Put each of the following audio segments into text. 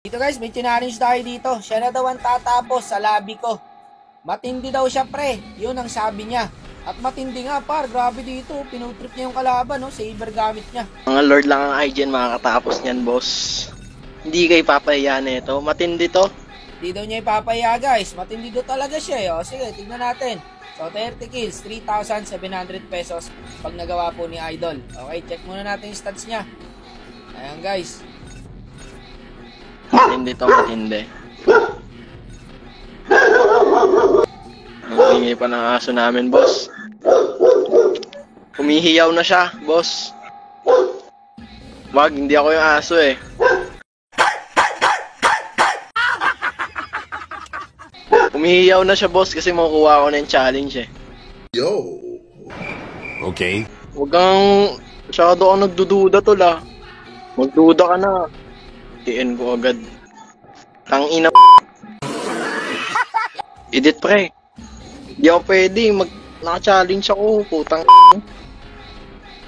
Dito guys, may challenge tayo dito. Siya na daw ang tatapos sa labi ko. Matindi daw siya pre, yun ang sabi niya. At matindi nga par, grabe dito. Pinutrip niya yung kalaban, no? Saber gamit niya. Mga lord lang ang IGN makakatapos niyan, boss. Hindi kayo papahiya nito. Matindi to. Hindi daw niya ipapahiya guys. Matindi daw talaga siya. O sige, tignan natin. So 30 kills, 3,700 pesos pag nagawa po ni Idol. Okay, check muna natin yung stats niya. Ayan guys. Matindi to, matindi. Ang hingi pa ng aso namin, boss. Humihiyaw na siya, boss. Wag, hindi ako yung aso eh. Humihiyaw na siya, boss, kasi makukuha ko na yung challenge eh. Yo! Okay. Huwag kang masyado kang nagdududa tol ah. Magduda ka na. TN ko agad. Tangina. Edit pre. Hindi ako pwede. Naka-challenge ako. Putang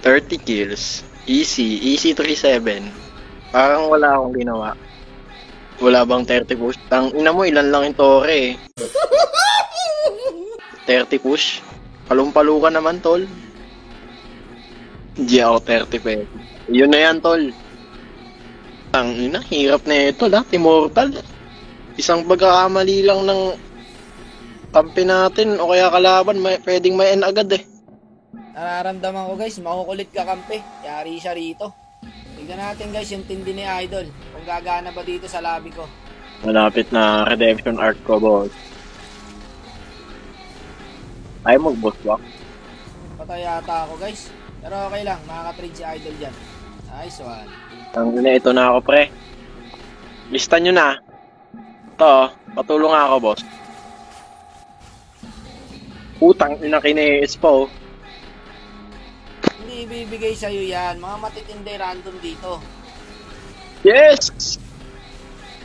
30 kills. Easy 37. Parang wala akong ginawa. Wala bang 30 push? Tangina mo, ilan lang yung tore eh. 30 push? Palumpalo ka naman tol. Hindi ako 30 pe. Yun na yan tol. Ang ina, hirap na ito lahat, immortal. Isang pagkakamali lang ng kampi natin o kaya kalaban, pwedeng may end agad eh. Nararamdaman ko guys, makukulit ka kampi. Yari siya rito. Tignan natin guys yung tindi ni Idol. Kung gagana ba dito sa labi ko. Malapit na redemption arc ko, boss. Ay mag-boss walk. Patay yata ako guys. Pero okay lang, makaka-trade si Idol dyan. Nice one. Ang ina, ito na ako pre. Lista nyo na. Ito, patulong ako boss. Putang ina kineis po. Hindi ibibigay sa'yo yan. Mga matitindi random dito. Yes!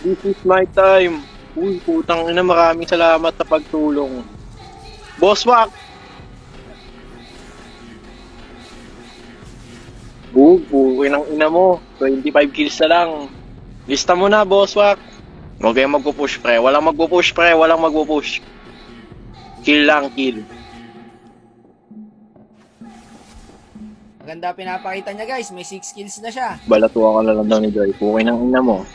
This is my time. Uy, putang ina, maraming salamat sa pagtulong. Boss Wak! Buhay ng ina mo. 25 kills na lang. Lista mo na, boss Wak. Huwag kayong magpupush, pre. Walang magpupush, pre. Walang magpupush. Kill lang, kill. Maganda pinapakita niya guys. May 6 kills na siya. Balatuwa ka na lang daw ni Joy. Buhay ng ina mo.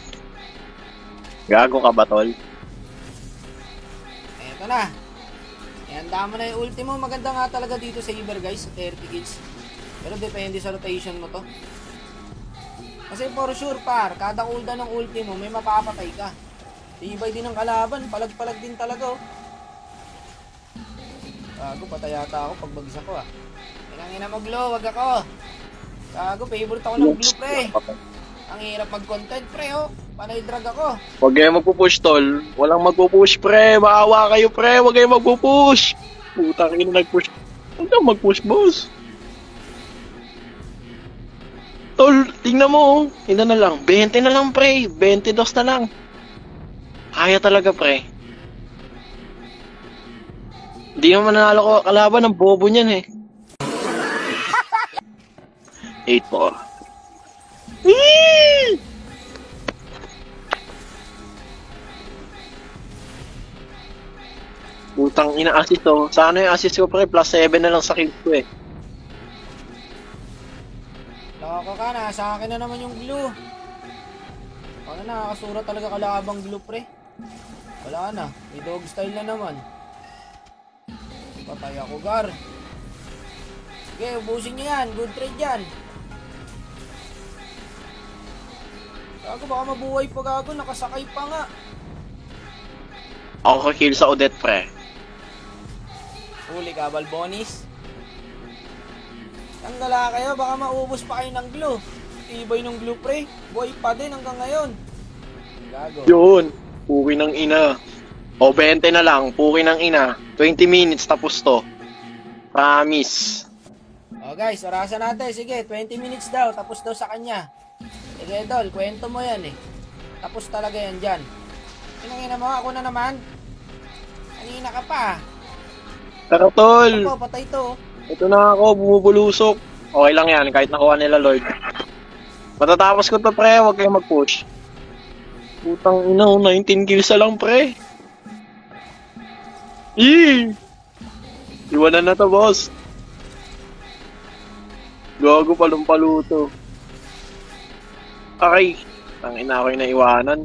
Gago ka ba, tol? Eto na. Ihanda mo na yung ultimo. Maganda nga talaga dito sa Iber guys. 30 kills. Pero depende sa rotation mo to. Kasi for sure par, kada cooldown ng ulti mo, may mapapatay ka. Tibay din ng kalaban, palag-palag din talaga oh. Gago, patay yata ako pag bagsak ko ah. Inangina mo glow, wag ako. Gago, favorite ako ng glow pre. Ang hirap mag-content pre oh. Panay drag ako. Huwag kayong magpupush tol. Walang magpupush pre. Maawa kayo pre. Huwag kayong magpupush. Putang ina nag-push. Huwag kang mag-push boss. Tol, tingnan mo, ina na lang, 20 na lang pre, 22 na lang. Kaya talaga pre. Hindi naman nanalo ko kalaban ng bobo niyan eh. 8-4. Putang ina assist to. Sana yung assist ko pre, plus 7 na lang sa kill ko eh. Loko ka na, sa akin na naman yung glue. Ano na, nakakasura talaga kalabang glue pre. Wala na, may dog style na naman. Patay ako gar. Sige, ubusin nyo yan, good trade yan. Gago, baka mabuhay pa gago, nakasakay pa nga. Ako ka-kill sa Odette pre. Huli ka, Balbonis. Ang dala kayo, baka maubos pa kayo ng glue. Tibay ng glue pre, buhay pa din hanggang ngayon. Gago. Yun, puki ng ina. O 20 na lang, puki ng ina. 20 minutes tapos to. Promise. O guys, orasan natin. Sige, 20 minutes daw, tapos daw sa kanya. Sige Dol, kwento mo yan eh. Tapos talaga yan dyan. Pinangina mo, ako na naman. Kanina ka pa. Pero tol, Ako, patay to. ito na ako, bumubulusok. Okay lang yan, kahit nakuha nila Lord. Matatapos ko to pre, huwag kayong mag-push. Putang ina, 19 kills na lang, pre. Iwanan na to, boss. Gago, palumpaluto. Okay. Tangina ako yung naiwanan.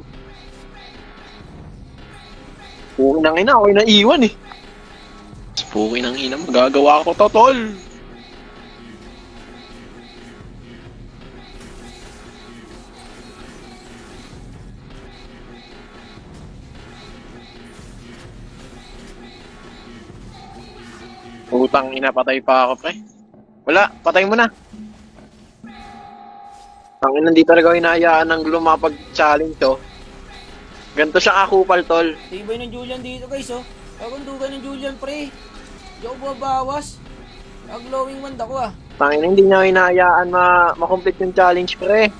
Puking ng ina, ako yung naiwan eh. Puking ng ina, magagawa ko to, tol. Putang ina, patay pa ako, pre. Wala, patay mo na. Ang ina, hindi talaga hinahayaan ng lumapag-challenge to. Ganito siyang akupal, tol. Tibay ng Julian dito guys oh. Kagundugan ng Julian pre. Di ako babawas. Glowing wand ako ah. Tangina, hindi niya hinahayaan ma-complete yung challenge, pre.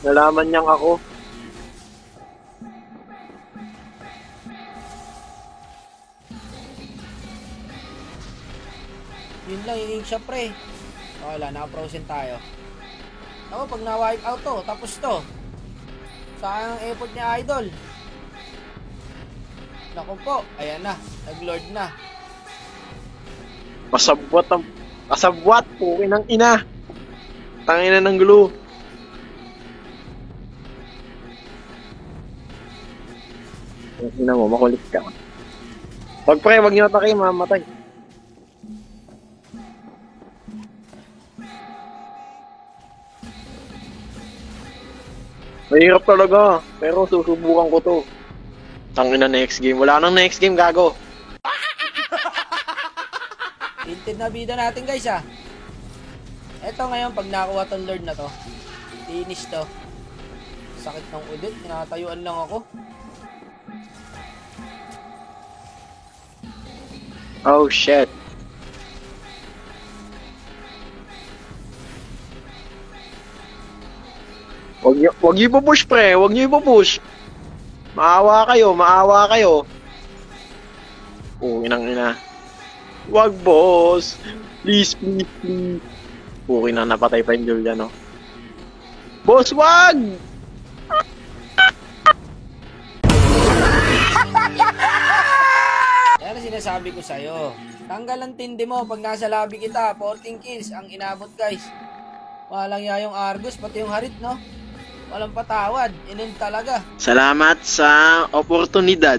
Nalaman niyang ako. Yun lang, yung siya pre. Wala, naka-frozen tayo. Ako, pag na-wipe out to, tapos to. Sayang ang effort niya, idol. Naku po, ayan na, nag-lord na. Kasabwat, pukin ng ina. Tangina ng glue. Ina mo, makulit ka. Wag pre, wag niyo atake, mamatay. Mahirap talaga, pero susubukan ko to. Tangina next game. Wala nang next game, gago. Tinted na bida natin guys ah. Eto ngayon, pag nakakuha tong lord na to, finish to. Sakit ng ulit, tinatayuan lang ako. Oh shit. Wag niyo ipo-push, pre. Wag niyo ipo-push. Maawa kayo. Inang ina. Wag, boss. Please. Na napatay pa yung Julian, no? Boss, wag! Yan ang sinasabi ko sa'yo. Tanggal ang tindi mo pag nasa lobby kita. 14 kills ang inabot guys. Walang yung Argus, pati yung Harit, no? Walang patawad. Inin talaga. Salamat sa oportunidad.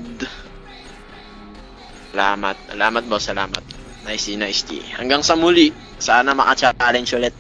Salamat boss, salamat. Nice G. Hanggang sa muli. Sana maka-challenge ulit.